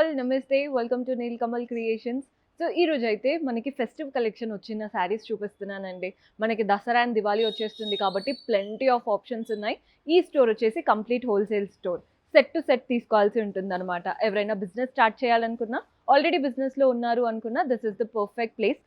All నమస్తే welcome to Nilkamal creations. So ఈ రోజు అయితే మనకి ఫెస్టివ్ కలెక్షన్ వచ్చిన శారీస్ చూపిస్తున్నానండి. మనకి దసరా అండ్ దివాళీ వచ్చేస్తుంది కాబట్టి ప్లెంటీ ఆఫ్ ఆప్షన్స్ ఉన్నాయి. ఈ స్టోర్ వచ్చేసి complete wholesale store. Set to set తీసుకోవాల్సి ఉంటుందన్నమాట. ఎవరైనా బిజినెస్ స్టార్ట్ చేయాలనుకున్నా, ఆల్రెడీ బిజినెస్లో ఉన్నారు అనుకున్నా, this is the perfect place.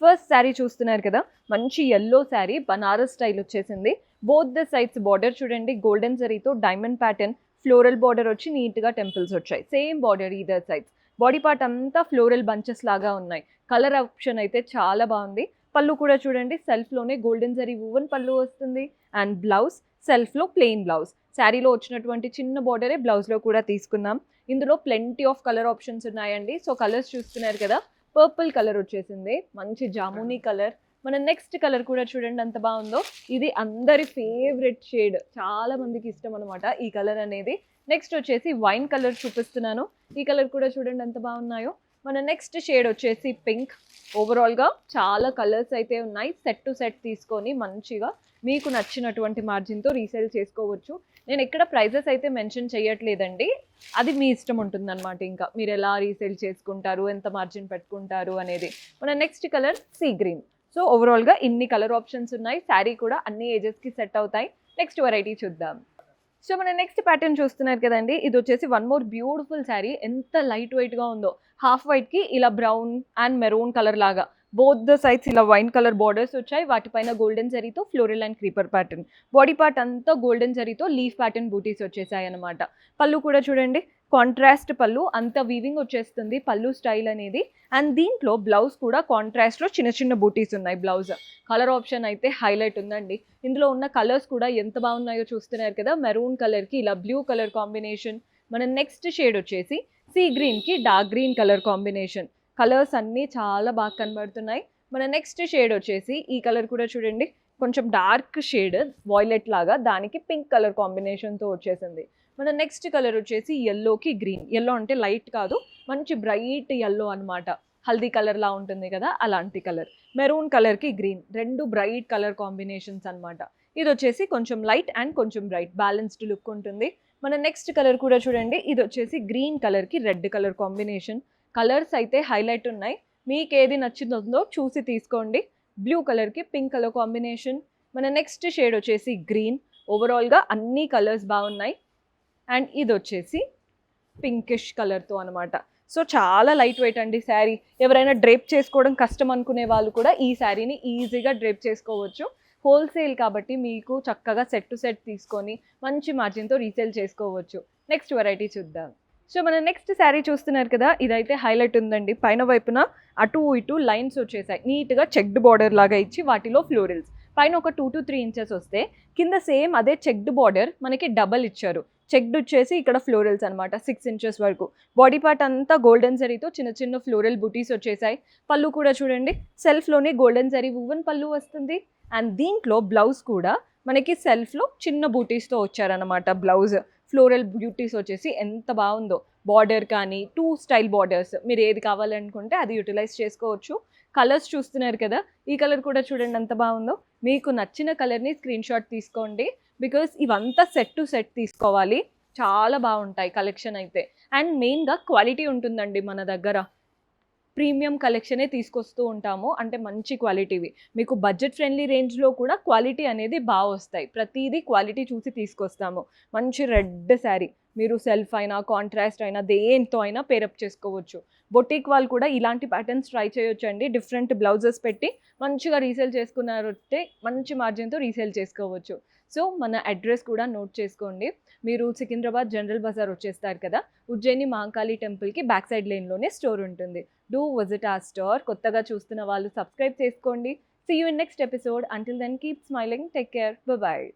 First sari చూస్తున్నారు కదా, మంచి ఎల్లో శారీ, బనారస్ స్టైల్ వచ్చేసింది. బోత్ ద సైడ్స్ బార్డర్ చూడండి, గోల్డెన్ జరీతో డైమండ్ ప్యాటర్న్, ఫ్లోరల్ బార్డర్ వచ్చి నీట్గా టెంపుల్స్ వచ్చాయి. Same border either sides. Body part అంతా ఫ్లోరల్ బంచెస్ లాగా ఉన్నాయి. కలర్ ఆప్షన్ అయితే చాలా బాగుంది. పళ్ళు కూడా చూడండి, సెల్ఫ్లోనే గోల్డెన్ జరీ వువెన్ పళ్ళు వస్తుంది. అండ్ బ్లౌజ్ సెల్ఫ్లో ప్లెయిన్ బ్లౌజ్. శారీలో వచ్చినటువంటి చిన్న బార్డరే బ్లౌజ్లో కూడా తీసుకున్నాం. ఇందులో ప్లెంటీ ఆఫ్ కలర్ ఆప్షన్స్ ఉన్నాయండి. సో కలర్స్ చూస్తున్నారు కదా, పర్పుల్ కలర్ వచ్చేసింది, మంచి జామునీ కలర్. మన నెక్స్ట్ కలర్ కూడా చూడండి ఎంత బాగుందో. ఇది అందరి ఫేవరెట్ షేడ్, చాలా మందికి ఇష్టం అనమాట ఈ కలర్ అనేది. నెక్స్ట్ వచ్చేసి వైన్ కలర్ చూపిస్తున్నాను. ఈ కలర్ కూడా చూడండి ఎంత బాగున్నాయో. మన నెక్స్ట్ షేడ్ వచ్చేసి పింక్. ఓవరాల్గా చాలా కలర్స్ అయితే ఉన్నాయి. సెట్ టు సెట్ తీసుకొని మంచిగా మీకు నచ్చినటువంటి మార్జిన్తో రీసేల్ చేసుకోవచ్చు. నేను ఇక్కడ ప్రైజెస్ అయితే మెన్షన్ చేయట్లేదండి, అది మీ ఇష్టం ఉంటుందన్నమాట. ఇంకా మీరు ఎలా రీసేల్ చేసుకుంటారు, ఎంత మార్జిన్ పెట్టుకుంటారు అనేది. మన next colour sea green. So ఓవరాల్గా ఇన్ని కలర్ ఆప్షన్స్ ఉన్నాయి. శారీ కూడా అన్ని ఏజెస్కి సెట్ అవుతాయి. నెక్స్ట్ వెరైటీ చూద్దాం. సో మన నెక్స్ట్ ప్యాటర్న్ చూస్తున్నారు కదండి, ఇది వచ్చేసి వన్ మోర్ బ్యూటిఫుల్ శారీ. ఎంత లైట్ వెయిట్గా ఉందో. హాఫ్ వైట్కి ఇలా బ్రౌన్ అండ్ మెరూన్ కలర్ లాగా బోత్ ద సైడ్స్ ఇలా వైన్ కలర్ బార్డర్స్ వచ్చాయి. వాటిపైన గోల్డెన్ జరీతో floral and creeper pattern. Body part అంతా గోల్డెన్ జరీతో లీఫ్ ప్యాటర్న్ బూటీస్ వచ్చేసాయి అనమాట. పళ్ళు కూడా చూడండి, కాంట్రాస్ట్ పళ్ళు, అంత వీవింగ్ వచ్చేస్తుంది పళ్ళు స్టైల్ అనేది. అండ్ దీంట్లో బ్లౌజ్ కూడా కాంట్రాస్ట్లో చిన్న చిన్న బూటీస్ ఉన్నాయి. బ్లౌజ్ కలర్ ఆప్షన్ అయితే హైలైట్ ఉందండి. ఇందులో ఉన్న కలర్స్ కూడా ఎంత బాగున్నాయో చూస్తున్నారు కదా. మెరూన్ కలర్కి ఇలా బ్లూ కలర్ కాంబినేషన్. మన నెక్స్ట్ షేడ్ వచ్చేసి సీ గ్రీన్కి dark green colour combination. Colours అన్నీ చాలా బాగా కనబడుతున్నాయి. మన నెక్స్ట్ షేడ్ వచ్చేసి ఈ కలర్ కూడా చూడండి, కొంచెం డార్క్ షేడ్ వాయిలెట్ లాగా, దానికి పింక్ కలర్ కాంబినేషన్తో వచ్చేసింది. మన నెక్స్ట్ కలర్ వచ్చేసి ఎల్లోకి గ్రీన్. ఎల్లో అంటే లైట్ కాదు, మంచి బ్రైట్ ఎల్లో అనమాట. హల్దీ కలర్ లా ఉంటుంది కదా, అలాంటి కలర్. మెరూన్ కలర్కి గ్రీన్, రెండు బ్రైట్ కలర్ కాంబినేషన్స్ అనమాట. ఇది వచ్చేసి కొంచెం లైట్ అండ్ కొంచెం బ్రైట్, బ్యాలెన్స్డ్ లుక్ ఉంటుంది. మన నెక్స్ట్ కలర్ కూడా చూడండి, ఇది వచ్చేసి గ్రీన్ కలర్కి రెడ్ కలర్ కాంబినేషన్. కలర్స్ అయితే హైలైట్ ఉన్నాయి. మీకు ఏది నచ్చిందో చూసి తీసుకోండి. బ్లూ కలర్కి పింక్ కలర్ కాంబినేషన్. మన నెక్స్ట్ షేడ్ వచ్చేసి గ్రీన్. ఓవరాల్గా అన్ని కలర్స్ బాగున్నాయి. అండ్ ఇది వచ్చేసి పింకిష్ కలర్తో అనమాట. సో చాలా లైట్ వెయిట్ అండి శారీ. ఎవరైనా డ్రేప్ చేసుకోవడం కష్టం అనుకునే వాళ్ళు కూడా ఈ శారీని ఈజీగా డ్రేప్ చేసుకోవచ్చు. హోల్సేల్ కాబట్టి మీకు చక్కగా సెట్ టు సెట్ తీసుకొని మంచి మార్జిన్తో రీసేల్ చేసుకోవచ్చు. నెక్స్ట్ వెరైటీ చూద్దాం. సో మన నెక్స్ట్ శారీ చూస్తున్నారు కదా, ఇదైతే హైలైట్ ఉందండి. పైన వైపున అటు ఇటు లైన్స్ వచ్చేసాయి, నీట్గా చెక్డ్ బార్డర్ లాగా ఇచ్చి వాటిలో ఫ్లోరల్స్. పైన ఒక 2 to 3 ఇంచెస్ వస్తే కింద సేమ్ అదే చెక్డ్ బార్డర్ మనకి డబల్ ఇచ్చారు. చెక్డ్ వచ్చేసి ఇక్కడ ఫ్లోరల్స్ అనమాట 6 ఇంచెస్ వరకు. బాడీ పార్ట్ అంతా గోల్డెన్ జరీతో చిన్న చిన్న ఫ్లోరల్ బూటీస్ వచ్చేసాయి. పళ్ళు కూడా చూడండి, సెల్ఫ్లోనే గోల్డెన్ జరీ వువెన్ పళ్ళు వస్తుంది. అండ్ దీంట్లో బ్లౌజ్ కూడా మనకి సెల్ఫ్లో చిన్న బూటీస్తో వచ్చారనమాట. బ్లౌజ్ ఫ్లోరల్ బ్యూటీస్ వచ్చేసి ఎంత బాగుందో. బార్డర్ కానీ 2 స్టైల్ బార్డర్స్, మీరు ఏది కావాలనుకుంటే అది యూటిలైజ్ చేసుకోవచ్చు. కలర్స్ చూస్తున్నారు కదా, ఈ కలర్ కూడా చూడండి ఎంత బాగుందో. మీకు నచ్చిన కలర్ని స్క్రీన్ షాట్ తీసుకోండి, బికాస్ ఇవంతా సెట్ టు సెట్ తీసుకోవాలి. చాలా బాగుంటాయి కలెక్షన్ అయితే. అండ్ మెయిన్గా క్వాలిటీ ఉంటుందండి మన దగ్గర. ప్రీమియం కలెక్షనే తీసుకొస్తూ ఉంటాము, అంటే మంచి క్వాలిటీవి. మీకు బడ్జెట్ ఫ్రెండ్లీ రేంజ్లో కూడా క్వాలిటీ అనేది బాగా వస్తాయి. ప్రతిదీ క్వాలిటీ చూసి తీసుకొస్తాము. మంచి రెడ్ శారీ, మీరు సెల్ఫ్ అయినా కాంట్రాస్ట్ అయినా దేంతో అయినా పేరప్ చేసుకోవచ్చు. బొటిక్ వాళ్ళు కూడా ఇలాంటి ప్యాటర్న్స్ ట్రై చేయొచ్చు అండి. డిఫరెంట్ బ్లౌజెస్ పెట్టి మంచిగా రీసేల్ చేసుకున్నారంటే మంచి మార్జిన్తో రీసేల్ చేసుకోవచ్చు. సో మన అడ్రస్ కూడా నోట్ చేసుకోండి. మీరు సికింద్రాబాద్ జనరల్ బజార్ వచ్చేస్తారు కదా, ఉజ్జయిని మహాకాళి టెంపుల్కి బ్యాక్ సైడ్ లేన్లోనే స్టోర్ ఉంటుంది. Do visit our store. కొత్తగా చూస్తున్న వాళ్ళు సబ్స్క్రైబ్ చేసుకోండి. See you in next episode. Until then, keep smiling. Take care. Bye-bye.